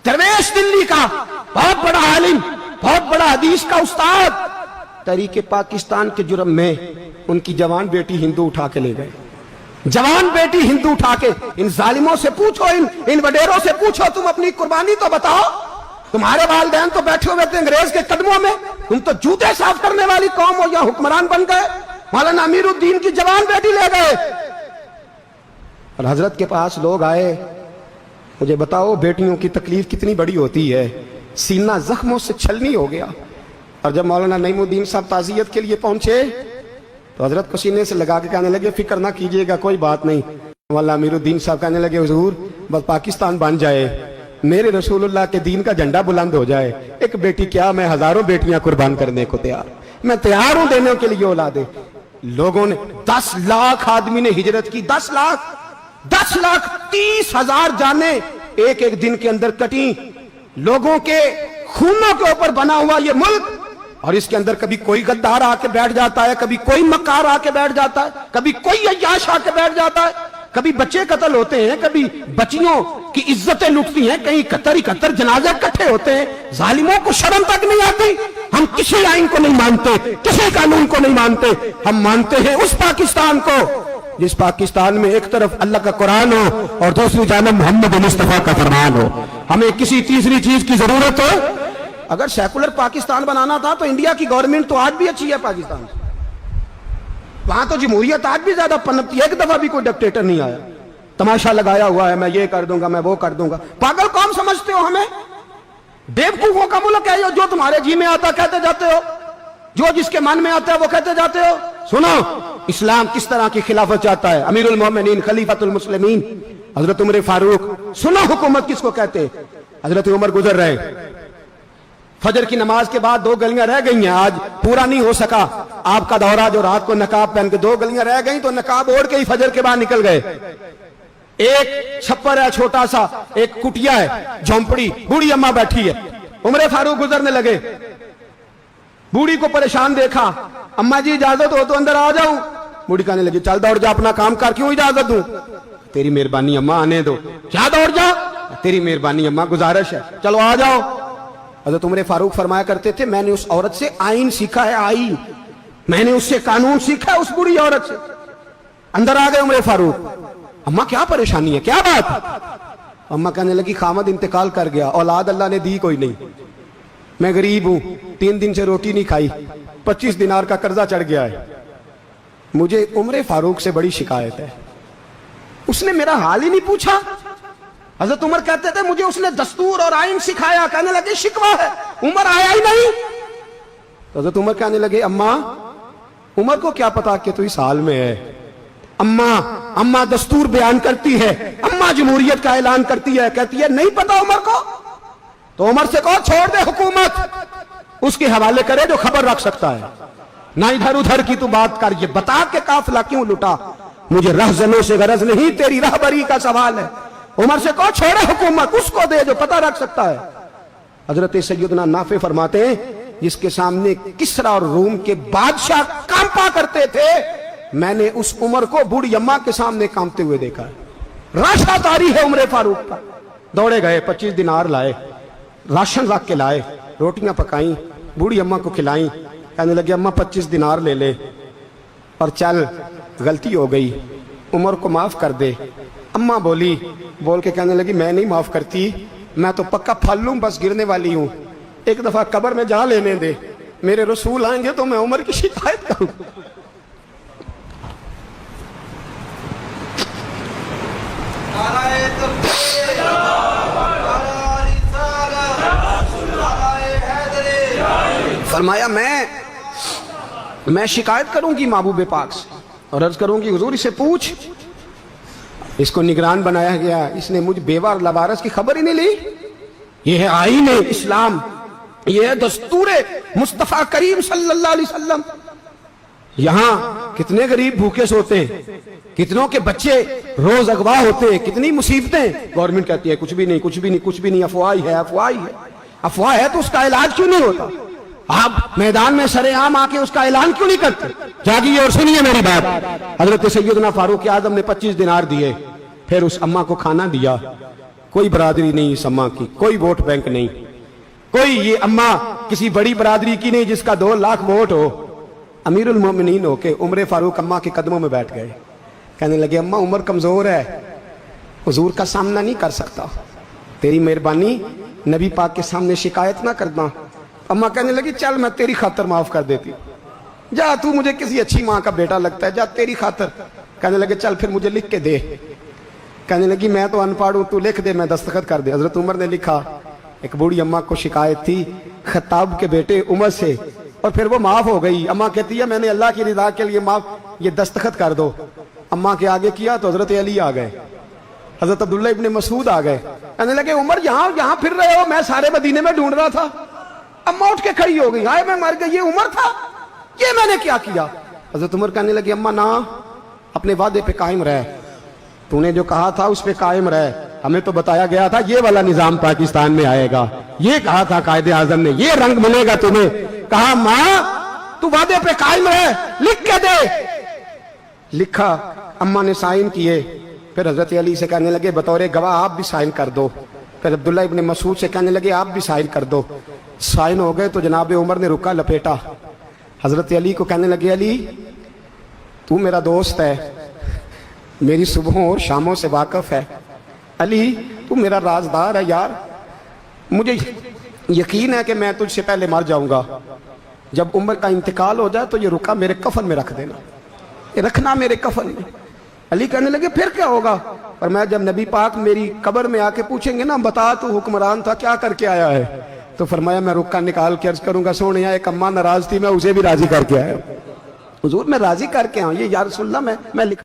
दरवेश दिल्ली का बहुत बड़ा आलिम, बहुत बड़ा हदीस का उस्ताद, तहरीके पाकिस्तान के जुर्म में उनकी जवान बेटी हिंदू उठा के ले गए। जवान बेटी हिंदू उठा के, इन जालिमों से पूछो, इन वडेरों से पूछो, तुम अपनी कुर्बानी तो बताओ। तुम्हारे वालिदैन तो बैठे हुए थे अंग्रेज के कदमों में, तुम तो जूते साफ करने वाली कौम हो, या हुक्मरान बन गए। मौलाना अमीरुद्दीन की जवान बेटी ले गए। और हजरत के पास लोग आए, मुझे बताओ बेटियों की तकलीफ कितनी बड़ी होती है। सीना जख्मों से छलनी हो गया। और जब मौलाना नईमुद्दीन साहब ताज़ियत के लिए पहुंचे तो हजरत को सीने से लगा के कहने लगे, फिक्र ना कीजिएगा, कोई बात नहीं। मौलाना अमीरुद्दीन साहब कहने लगे, हुजूर बस पाकिस्तान बन जाए, मेरे रसूलुल्लाह के दीन का झंडा बुलंद हो जाए, एक बेटी क्या, मैं हजारों बेटियां कुर्बान करने को तैयार, मैं तैयार हूं देने के लिए औलादे। लोगों ने 10 लाख आदमी ने हिजरत की, 10 लाख 30,000 जाने एक एक दिन के अंदर कटी। लोगों के खूनों के ऊपर बना हुआ ये मुल्क, और इसके अंदर कभी कोई गद्दार आके बैठ जाता है, कभी कोई मक्कार आके बैठ जाता है, कभी कोई अय्याश आके बैठ जाता है, कभी बच्चे कत्ल होते हैं, कभी बच्चियों की इज्जतें लुटती हैं, कहीं 71 जनाजे इकट्ठे होते हैं। जालिमों को शर्म तक नहीं आती। हम किसी आइन को नहीं मानते, किसी कानून को नहीं मानते, हम मानते हैं उस पाकिस्तान को जिस पाकिस्तान में एक तरफ अल्लाह का कुरान हो और दूसरी जानब मोहम्मद मुस्तफा का फरमान हो। हमें किसी तीसरी चीज की जरूरत हो। अगर सेकुलर पाकिस्तान बनाना था तो इंडिया की गवर्नमेंट तो आज भी अच्छी है पाकिस्तान से, वहां तो जमहूरियत आज भी ज्यादा पनपती है। एक दफा भी कोई डिक्टेटर नहीं आया, तमाशा लगाया हुआ है, मैं ये कर दूंगा, मैं वो कर दूंगा। पागल कौन समझते हो हमें? बेवकूफों का मुल्क है जो तुम्हारे जी में आता कहते जाते हो, जो जिसके मन में आता है वो कहते जाते हो। सुनो, इस्लाम किस तरह की खिलाफत चाहता है। अमीरुल मोमिनीन खलीफतुल मुस्लिमीन हजरत उमर फारूक। सुनो हुकूमत किसको कहते। हजरत उमर गुजर रहे, फजर की नमाज के बाद 2 गलियां रह गई हैं, आज पूरा नहीं हो सका आपका दौरा, जो रात को नकाब पहन के 2 गलियां रह गई तो नकाब ओढ़ के ही फजर के बाद निकल गए। एक छप्पर है छोटा सा, एक कुटिया है, झोंपड़ी, बूढ़ी अम्मा बैठी है। उमर फारूक गुजरने लगे, बूढ़ी को परेशान देखा, अम्मा जी इजाजत हो तो अंदर आ जाऊं। बूढ़ी कहने लगी, चल दौड़ जा, अपना काम कर, क्यों इजाजत दूं। तेरी मेहरबानी अम्मा, आने दो। क्या दौड़ जा, तेरी मेहरबानी अम्मा, गुजारिश है, चलो आ जाओ। हज़रत उमर फारूक फरमाया करते थे, मैंने उस औरत से आइन सीखा है, आइन, मैंने उससे कानून सीखा है, उस बुरी औरत से। अंदर आ गए उमर फारूक, अम्मा क्या परेशानी है, क्या बात। अम्मा कहने लगी, खामद इंतकाल कर गया, औलाद अल्लाह ने दी कोई नहीं, मैं गरीब हूं, 3 दिन से रोटी नहीं खाई, 25 दिनार का कर्जा चढ़ गया है, मुझे उमर फारूक से बड़ी शिकायत है। उसने मेरा हाल ही नहीं पूछा। हजरत उमर कहते थे, मुझे उसने दस्तूर और आइन सिखाया। कहने लगे, शिकवा है, उमर आया ही नहीं। हजरत उमर कहने लगे, अम्मा उमर को क्या पता कि तू इस हाल में है। अम्मा दस्तूर बयान करती है, अम्मा जमहूरियत का ऐलान करती है, कहती है नहीं पता उमर को, तो उमर से कहो छोड़ दे हुकूमत, उसके हवाले करे जो खबर रख सकता है, ना इधर उधर की तू बात कर। ये बता के काफिला क्यों लुटा, मुझे रहजनों से गरज नहीं, तेरी रहबरी का सवाल है। उमर से कहो छोड़े हुकूमत, उसको दे जो पता रख सकता है। हजरत सैयदना नाफे फरमाते हैं, जिसके सामने किसरा और रूम के बादशाह कांपा करते थे, मैंने उस उमर को बूढ़ी अम्मा के सामने कांपते हुए देखा है। राशा तारी है उमर फारूक का। दौड़े गए, 25 दिनार लाए, राशन रख के लाए, रोटियां पकाई, बूढ़ी अम्मा को खिलाई। कहने लगे, अम्मा 25 दिनार ले ले और चल, गलती हो गई, उमर को माफ कर दे। अम्मा बोल के कहने लगी, मैं नहीं माफ करती, मैं तो पक्का फल लूं, बस गिरने वाली हूं, एक दफा कब्र में जा लेने दे, मेरे रसूल आएंगे तो मैं उमर की शिकायत करूं। फरमाया, मैं शिकायत करूंगी महबूब पाक से और अर्ज करूंगी, हुजूर इसे पूछ, इसको निगरान बनाया गया, इसने मुझ बेवा और लवारस की खबर ही नहीं ली। ये है आईन इस्लाम, ये है दस्तूर मुस्तफा करीम सल्लल्लाहु अलैहि वसल्लम। यहां कितने गरीब भूखे सोते हैं, कितनों के बच्चे रोज अगवा होते हैं, कितनी मुसीबतें। गवर्नमेंट कहती है कुछ भी नहीं, कुछ भी नहीं, कुछ भी नहीं, अफवाह है, अफवाह है। अफवाह है तो उसका इलाज क्यों नहीं होता? आप मैदान में सरेआम आके उसका ऐलान क्यों नहीं करते? जागिए और सुनिए मेरी बात। हजरत सैयदना फारूक आजम ने 25 दिनार दिए, फिर उस अम्मा को खाना दिया, कोई बरादरी नहीं इस अम्मा की, कोई वोट बैंक नहीं, कोई ये अम्मा किसी बड़ी बरादरी की नहीं जिसका 2 लाख वोट हो। अमीरुल मोमिनीन होके उमर फारूक अम्मा के कदमों में बैठ गए, कहने लगे अम्मा उमर कमजोर है, हुजूर का सामना नहीं कर सकता, तेरी मेहरबानी नबी पाक के सामने शिकायत ना करना। अम्मा कहने लगी चल मैं तेरी खातर माफ कर देती, जा तू मुझे किसी अच्छी माँ का बेटा लगता है, जा तेरी खातर। कहने लगे चल फिर मुझे लिख के दे। कहने लगी मैं तो अनपढ़ हूं, तू लिख दे मैं दस्तखत कर दे। हजरत उमर ने लिखा। एक बूढ़ी अम्मा को शिकायत थी खत्ताब के बेटे उमर से, और फिर वो माफ हो गई। अम्मा कहती है मैंने अल्लाह की रिदा के लिए माफ, ये दस्तखत कर दो। अम्मा के आगे किया तो हजरत अली आ गए, हजरत अब्दुल्ला इब्ने मसूद आ गए। कहने लगे उमर यहाँ फिर रहे हो, मैं सारे मदीने में ढूंढ रहा था। अम्मा उठ के खड़ी हो गई, हाय मैं मर गई, ये उमर था, ये मैंने क्या किया। हजरत उमर कहने लगे अम्मा ना, अपने वादे पे कायम रह, तूने जो कहा था उस पे कायम रह, हमें तो बताया गया था ये वाला निजाम पाकिस्तान में आएगा, ये कहा था कायदे आजम ने, ये रंग मिलेगा तुम्हें। कहा माँ तू वादे पे कायम रह, लिख के दे। लिखा, अम्मा ने साइन किए। फिर हजरत अली से कहने लगे बतौर गवाह आप भी साइन कर दो। फिर अब्दुल्ला इब्ने मसूद से कहने लगे आप भी साइन कर दो। साइन हो गए तो जनाब उमर ने रुका लपेटा। हजरत अली को कहने लगे अली तू मेरा दोस्त है, मेरी सुबहों और शामों से वाकिफ है, अली तू मेरा राजदार है यार, मुझे यकीन है कि मैं तुझसे पहले मर जाऊंगा, जब उमर का इंतकाल हो जाए तो ये रुका मेरे कफन में रख देना, ये रखना मेरे कफन में। अली कहने लगे फिर क्या होगा। और मैं जब नबी पाक मेरी कब्र में आके पूछेंगे ना बता तू हुक्मरान था क्या करके आया है, तो फरमाया मैं रुक्का निकाल के अर्ज करूंगा सोने एक अम्मा नाराज थी मैं उसे भी राजी करके आया, हुजूर मैं राजी करके आऊं, ये या रसूलल्लाह मैं लिख